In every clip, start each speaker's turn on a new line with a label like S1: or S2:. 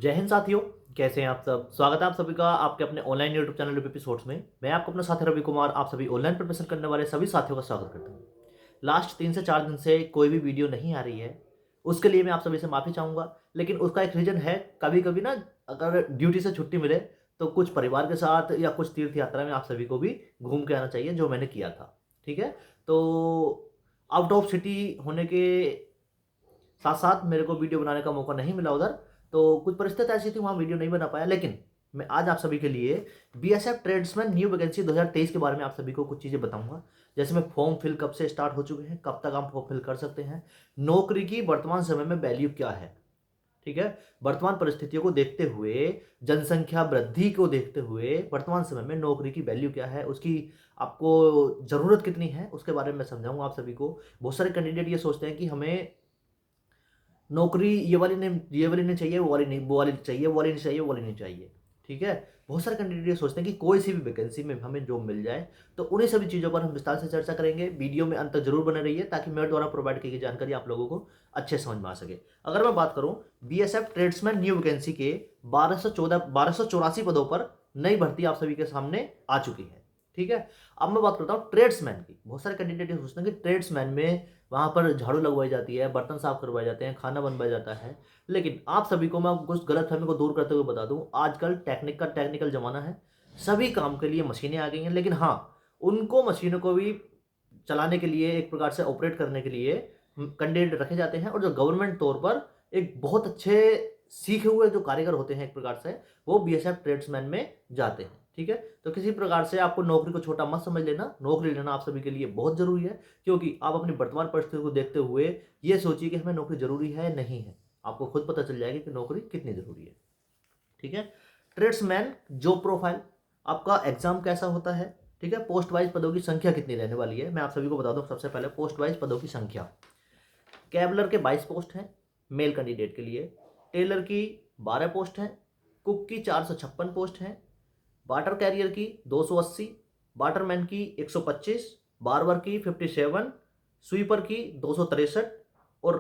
S1: जय हिंद साथियों। कैसे हैं आप सब। स्वागत है आप सभी का आपके अपने ऑनलाइन यूट्यूब चैनल एपिसोड्स में। मैं आपको अपना साथी रवि कुमार आप सभी ऑनलाइन प्रिपरेशन करने वाले सभी साथियों का स्वागत करता हूं। लास्ट 3 से 4 दिन से कोई भी वीडियो नहीं आ रही है, उसके लिए मैं आप सभी से माफ़ी चाहूँगा। लेकिन उसका एक रीज़न है, कभी कभी ना अगर ड्यूटी से छुट्टी मिले तो कुछ परिवार के साथ या कुछ तीर्थ यात्रा में आप सभी को भी घूम के आना चाहिए, जो मैंने किया था। ठीक है। तो आउट ऑफ सिटी होने के साथ साथ मेरे को वीडियो बनाने का मौका नहीं मिला उधर, तो कुछ परिस्थिति ऐसी थी वहाँ वीडियो नहीं बना पाया। लेकिन मैं आज आप सभी के लिए बीएसएफ ट्रेड्समैन न्यू वैकेंसी 2023 के बारे में आप सभी को कुछ चीज़ें बताऊंगा। जैसे मैं फॉर्म फिल कब से स्टार्ट हो चुके हैं, कब तक आप फॉर्म फिल कर सकते हैं, नौकरी की वर्तमान समय में वैल्यू क्या है। ठीक है। वर्तमान परिस्थितियों को देखते हुए, जनसंख्या वृद्धि को देखते हुए वर्तमान समय में नौकरी की वैल्यू क्या है, उसकी आपको ज़रूरत कितनी है, उसके बारे में मैं समझाऊंगा आप सभी को। बहुत सारे कैंडिडेट ये सोचते हैं कि हमें नौकरी ये वाली नहीं चाहिए, वो वाली नहीं, वो वाली चाहिए, वो वाली नहीं चाहिए, वो वाली नहीं चाहिए। ठीक है। बहुत सारे कैंडिडेट ये सोचते हैं कि कोई सी भी वैकेंसी में हमें जॉब मिल जाए। तो उन्हीं सभी चीज़ों पर हम विस्तार से चर्चा करेंगे। वीडियो में अंत तक जरूर बने रहिए ताकि मेरे द्वारा प्रोवाइड की गई जानकारी आप लोगों को अच्छे समझ में आ सके। अगर मैं बात करूं बीएसएफ ट्रेड्समैन न्यू वैकेंसी के 1284 पदों पर नई भर्ती आप सभी के सामने आ चुकी है। ठीक है। अब मैं बात करता हूँ ट्रेड्समैन की। बहुत सारे कैंडिडेट ये सोचते हैं कि ट्रेड्समैन में वहाँ पर झाड़ू लगवाई जाती है, बर्तन साफ करवाए जाते हैं, खाना बनवाया जाता है। लेकिन आप सभी को मैं कुछ गलतफहमी को दूर करते हुए बता दूं, आजकल टेक्निकल ज़माना है। सभी काम के लिए मशीनें आ गई हैं, लेकिन हाँ, उनको मशीनों को भी चलाने के लिए, एक प्रकार से ऑपरेट करने के लिए कैंडिडेट रखे जाते हैं। और जो गवर्नमेंट तौर पर एक बहुत अच्छे सीखे हुए जो कारीगर होते हैं, एक प्रकार से वो बीएसएफ ट्रेड्समैन में जाते हैं। ठीक है। तो किसी प्रकार से आपको नौकरी को छोटा मत समझ लेना। नौकरी लेना आप सभी के लिए बहुत जरूरी है, क्योंकि आप अपनी वर्तमान परिस्थिति को देखते हुए ये सोचिए कि हमें नौकरी जरूरी है नहीं है। आपको खुद पता चल जाएगी कि नौकरी कितनी जरूरी है। ठीक है। ट्रेड्समैन जॉब प्रोफाइल, आपका एग्जाम कैसा होता है। ठीक है। पोस्ट वाइज पदों की संख्या कितनी रहने वाली है, मैं आप सभी को बता दूं। सबसे पहले पोस्ट वाइज पदों की संख्या, कैबलर के 22 पोस्ट हैं मेल कैंडिडेट के लिए, टेलर की 12 पोस्ट हैं, कुक की 456 पोस्ट हैं, वाटर कैरियर की 280, वाटरमैन की 125, बारबर की 57, स्वीपर की 263। और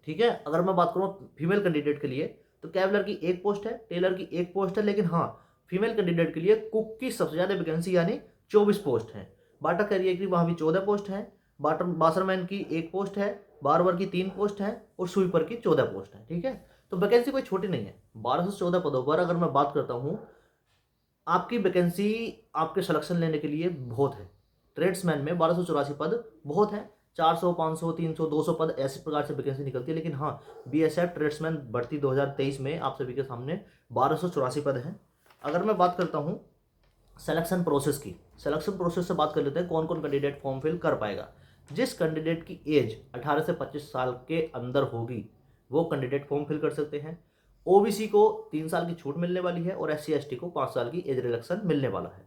S1: ठीक है, अगर मैं बात करूँ फीमेल कैंडिडेट के लिए तो कैवलर की 1 पोस्ट है, टेलर की 1 पोस्ट है। लेकिन हाँ, फीमेल कैंडिडेट के लिए कुक की सबसे ज़्यादा वैकेंसी यानी 24 पोस्ट हैं। वाटर कैरियर की वहाँ भी 14 पोस्ट हैं, वाटर बासरमैन की 1 पोस्ट है, बारबर की 3 पोस्ट हैं और स्वीपर की 14 पोस्ट हैं। ठीक है। तो वैकेंसी कोई छोटी नहीं है। 1214 पदों पर अगर मैं बात करता हूँ, आपकी वैकेंसी आपके सिलेक्शन लेने के लिए बहुत है। ट्रेड्समैन में 1284 पद बहुत है। 400, 500, 300, 200 पद ऐसे प्रकार से वैकेंसी निकलती है। लेकिन हाँ, बीएसएफ ट्रेड्समैन भर्ती 2023 में आप सभी के सामने 1284 पद हैं। अगर मैं बात करता हूँ सिलेक्शन प्रोसेस की, सिलेक्शन प्रोसेस से बात कर लेते हैं कौन कौन कैंडिडेट फॉर्म फिल कर पाएगा। जिस कैंडिडेट की एज 18 से 25 साल के अंदर होगी वो कैंडिडेट फॉर्म फिल कर सकते हैं। ओबीसी को 3 साल की छूट मिलने वाली है और एससी एसटी को 5 साल की एज रिडक्शन मिलने वाला है।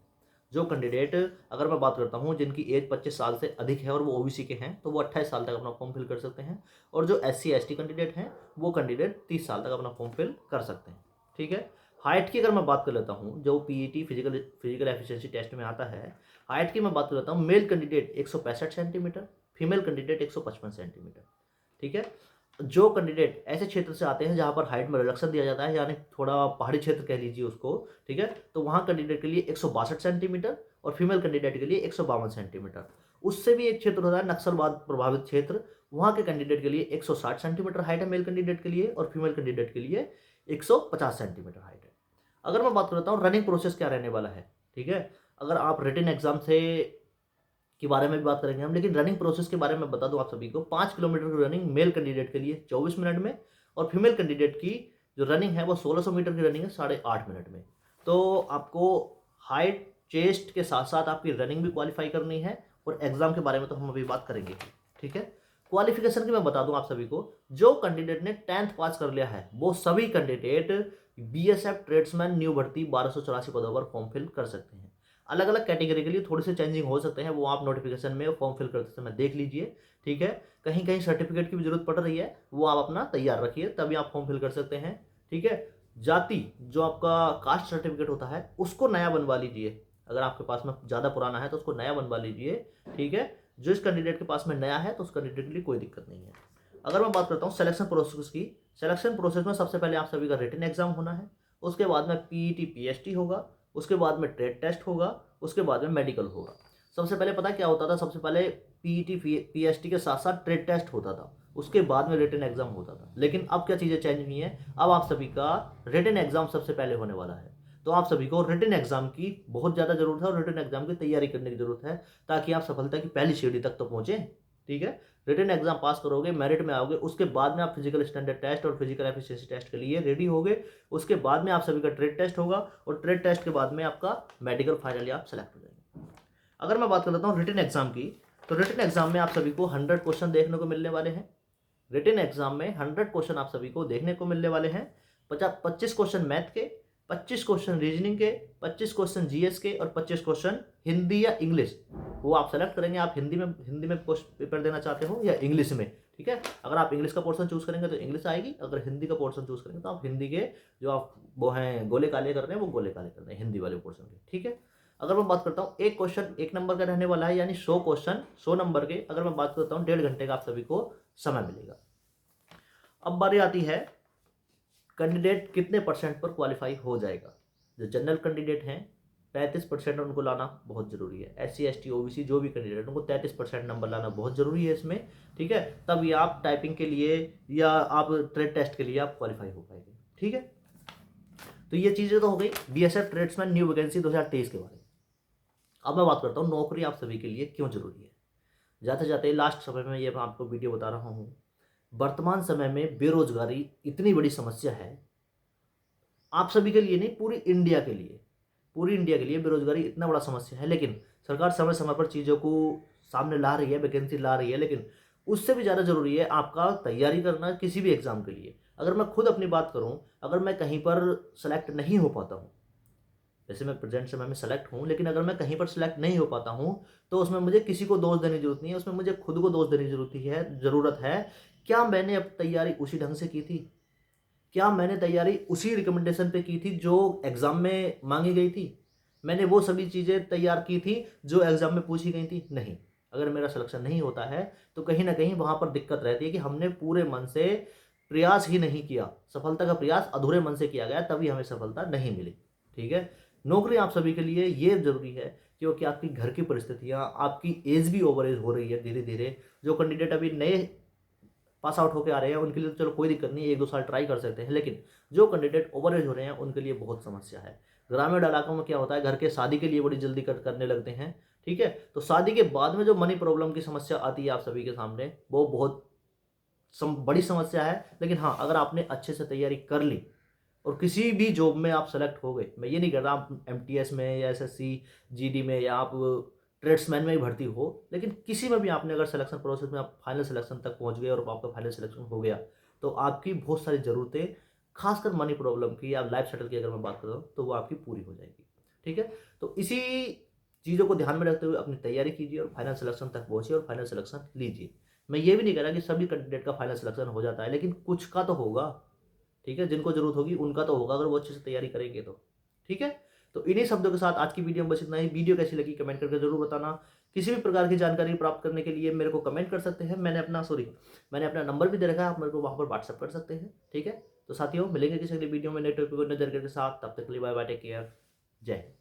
S1: जो कैंडिडेट, अगर मैं बात करता हूँ जिनकी एज 25 साल से अधिक है और वो ओबीसी के हैं, तो वो 28 साल तक अपना फॉर्म फिल कर सकते हैं। और जो एससी एसटी कैंडिडेट हैं वो कैंडिडेट 30 साल तक अपना फॉर्म फिल कर सकते हैं। ठीक है। हाइट की अगर मैं बात कर लेता हूँ, जो PET physical physical efficiency test में आता है, हाइट की मैं बात कर लेता हूँ। Male candidate 165 centimetre, female candidate 155 centimetre. ठीक है। जो कैंडिडेट ऐसे क्षेत्र से आते हैं जहाँ पर हाइट में रिडक्शन दिया जाता है, यानी थोड़ा पहाड़ी क्षेत्र कह लीजिए उसको, ठीक है, तो वहाँ कैंडिडेट के लिए 162 सेंटीमीटर और फीमेल कैंडिडेट के लिए 152 सेंटीमीटर। उससे भी एक क्षेत्र होता है नक्सलवाद प्रभावित क्षेत्र, वहाँ के कैंडिडेट के लिए 160 सेंटीमीटर हाइट है मेल कैंडिडेट के लिए और फीमेल कैंडिडेट के लिए 150 सेंटीमीटर हाइट है। अगर मैं बात करता हूँ रनिंग प्रोसेस क्या रहने वाला है। ठीक है। अगर आप रिटन एग्जाम से के बारे में भी बात करेंगे हम, लेकिन रनिंग प्रोसेस के बारे में बता दूं आप सभी को। 5 किलोमीटर की रनिंग मेल कैंडिडेट के लिए 24 मिनट में और फीमेल कैंडिडेट की जो रनिंग है वो 1600 मीटर की रनिंग है 8.5 मिनट में। तो आपको हाइट चेस्ट के साथ साथ आपकी रनिंग भी क्वालिफाई करनी है और एग्जाम के बारे में तो हम अभी बात करेंगे। ठीक है। क्वालिफिकेशन की मैं बता दूं आप सभी को, जो कैंडिडेट ने 10th पास कर लिया है वो सभी कैंडिडेट बीएसएफ ट्रेड्समैन न्यू भर्ती 1284 पदों पर फॉर्म फिल कर सकते हैं। अलग अलग कैटेगरी के लिए थोड़े से चेंजिंग हो सकते हैं, वो आप नोटिफिकेशन में फॉर्म फिल करते समय देख लीजिए। ठीक है। कहीं कहीं सर्टिफिकेट की भी जरूरत पड़ रही है, वो आप अपना तैयार रखिए, तभी आप फॉर्म फिल कर सकते हैं। ठीक है। जाति, जो आपका कास्ट सर्टिफिकेट होता है उसको नया बनवा लीजिए। अगर आपके पास में ज़्यादा पुराना है तो उसको नया बनवा लीजिए। ठीक है। जो इस कैंडिडेट के पास में नया है तो उस कैंडिडेट के लिए कोई दिक्कत नहीं है। अगर मैं बात करता हूँ सिलेक्शन प्रोसेस की, सिलेक्शन प्रोसेस में सबसे पहले आप सभी का रिटन एग्जाम होना है, उसके बाद में पीईटी पीएचटी होगा, उसके बाद में ट्रेड टेस्ट होगा, उसके बाद में मेडिकल होगा। सबसे पहले पता क्या होता था, सबसे पहले पीईटी पीएचटी के साथ साथ ट्रेड टेस्ट होता था, उसके बाद में रिटन एग्जाम होता था। लेकिन अब क्या चीज़ें चेंज हुई हैं, अब आप सभी का रिटन एग्जाम सबसे पहले होने वाला है। तो आप सभी को रिटन एग्जाम की बहुत ज़्यादा जरूरत है और रिटन एग्जाम की तैयारी करने की जरूरत है, ताकि आप सफलता की पहली सीढ़ी तक तो पहुंचे। ठीक है, रिटन एग्जाम पास करोगे, मेरिट में आओगे, उसके बाद में आप फिजिकल स्टैंडर्ड टेस्ट और फिजिकल एफिशिएंसी टेस्ट के लिए रेडी होगे। उसके बाद में आप सभी का ट्रेड टेस्ट होगा और ट्रेड टेस्ट के बाद में आपका मेडिकल फाइनली आप सेलेक्ट हो जाएंगे। अगर मैं बात कर लेता हूँ रिटन एग्जाम की, तो रिटन एग्जाम में आप सभी को 100 क्वेश्चन देखने को मिलने वाले हैं। रिटन एग्जाम में 100 क्वेश्चन आप सभी को देखने को मिलने वाले हैं। 25 क्वेश्चन मैथ के, 25 क्वेश्चन रीजनिंग के, 25 क्वेश्चन जीएस के और 25 क्वेश्चन हिंदी या इंग्लिश, वो आप सेलेक्ट करेंगे आप हिंदी में पेपर देना चाहते हो या इंग्लिश में। ठीक है, अगर आप इंग्लिश का पोर्शन चूज करेंगे तो इंग्लिश आएगी, अगर हिंदी का पोर्शन चूज करेंगे तो आप हिंदी के जो आप वो हैं गोले काले कर रहे हैं वो गोले काले कर रहे हैं हिंदी वाले पोर्शन के। ठीक है, अगर मैं बात करता हूँ एक क्वेश्चन 1 नंबर का रहने वाला है, यानी 100 क्वेश्चन 100 नंबर के। अगर मैं बात करता हूँ 1.5 घंटे का आप सभी को समय मिलेगा। अब बारी आती है कैंडिडेट कितने परसेंट पर क्वालिफाई हो जाएगा। जो जनरल कैंडिडेट हैं 33% उनको लाना बहुत जरूरी है। SC ST OBC जो भी कैंडिडेट उनको 33% नंबर लाना बहुत जरूरी है इसमें। ठीक है, तभी आप टाइपिंग के लिए या आप ट्रेड टेस्ट के लिए आप क्वालिफाई हो पाएंगे। ठीक है, तो ये चीज़ें तो हो गई BSF ट्रेड्समैन न्यू वैकेंसी 2023 के बारे में। अब मैं बात करता हूँ नौकरी आप सभी के लिए क्यों जरूरी है। जाते जाते लास्ट समय में ये मैं आपको वीडियो बता रहा हूँ, वर्तमान समय में बेरोजगारी इतनी बड़ी समस्या है, आप सभी के लिए नहीं, पूरी इंडिया के लिए, पूरी इंडिया के लिए बेरोजगारी इतना बड़ा समस्या है। लेकिन सरकार समय समय पर चीज़ों को सामने ला रही है, वैकेंसी ला रही है, लेकिन उससे भी ज़्यादा जरूरी है आपका तैयारी करना किसी भी एग्जाम के लिए। अगर मैं खुद अपनी बात करूं, अगर मैं कहीं पर सेलेक्ट नहीं हो पाता हूं, जैसे मैं प्रेजेंट समय में सेलेक्ट हूं, लेकिन अगर मैं कहीं पर सेलेक्ट नहीं हो पाता हूं तो उसमें मुझे किसी को दोष देने की जरूरत नहीं है, उसमें मुझे खुद को दोष देने की जरूरत है। क्या मैंने अब तैयारी उसी ढंग से की थी? क्या मैंने तैयारी उसी रिकमेंडेशन पे की थी जो एग्जाम में मांगी गई थी? मैंने वो सभी चीज़ें तैयार की थी जो एग्जाम में पूछी गई थी? नहीं। अगर मेरा सिलेक्शन नहीं होता है तो कहीं ना कहीं वहां पर दिक्कत रहती है कि हमने पूरे मन से प्रयास ही नहीं किया, सफलता का प्रयास अधूरे मन से किया गया, तभी हमें सफलता नहीं मिली। ठीक है, नौकरी आप सभी के लिए ये जरूरी है क्योंकि आपकी घर की परिस्थितियां, आपकी एज भी ओवर एज हो रही है धीरे धीरे। जो कैंडिडेट अभी नए पास आउट होकर आ रहे हैं उनके लिए तो चलो कोई दिक्कत नहीं, 1-2 साल ट्राई कर सकते हैं, लेकिन जो कैंडिडेट ओवर एज हो रहे हैं उनके लिए बहुत समस्या है। ग्रामीण इलाकों में क्या होता है, घर के शादी के लिए बड़ी जल्दी करने लगते हैं। ठीक है, तो शादी के बाद में जो मनी प्रॉब्लम की समस्या आती है आप सभी के सामने, वो बहुत बड़ी समस्या है। लेकिन हाँ, अगर आपने अच्छे से तैयारी कर ली और किसी भी जॉब में आप सेलेक्ट हो गए, मैं ये नहीं कह रहा आप MTS में या SSC GD में या आप ट्रेड्समैन में ही भर्ती हो, लेकिन किसी में भी आपने अगर सिलेक्शन प्रोसेस में आप फाइनल सिलेक्शन तक पहुंच गए और आपका फाइनल सिलेक्शन हो गया, तो आपकी बहुत सारी ज़रूरतें, खासकर मनी प्रॉब्लम की या लाइफ सेटल की अगर मैं बात करूँ तो वो आपकी पूरी हो जाएगी। ठीक है, तो इसी चीज़ों को ध्यान में रखते हुए अपनी तैयारी कीजिए और फाइनल सिलेक्शन तक पहुँचिए और फाइनल सिलेक्शन लीजिए। मैं ये भी नहीं कह रहा कि सभी कैंडिडेट का फाइनल सिलेक्शन हो जाता है, लेकिन कुछ का तो होगा। ठीक है, जिनको जरूरत होगी उनका तो होगा, अगर वो अच्छे से तैयारी करेंगे तो। ठीक है, तो इन्हीं शब्दों के साथ आज की वीडियो में बस इतना ही। वीडियो कैसी लगी कमेंट करके जरूर बताना। किसी भी प्रकार की जानकारी प्राप्त करने के लिए मेरे को कमेंट कर सकते हैं। मैंने अपना नंबर भी दे रखा है, आप मेरे को वहां पर व्हाट्सअप कर सकते हैं। ठीक है, तो साथियों मिलेंगे किसी अगली वीडियो में नए टॉपिक को नजर के साथ। तब तक के लिए बाय बाय, टेक केयर, जय हिंद।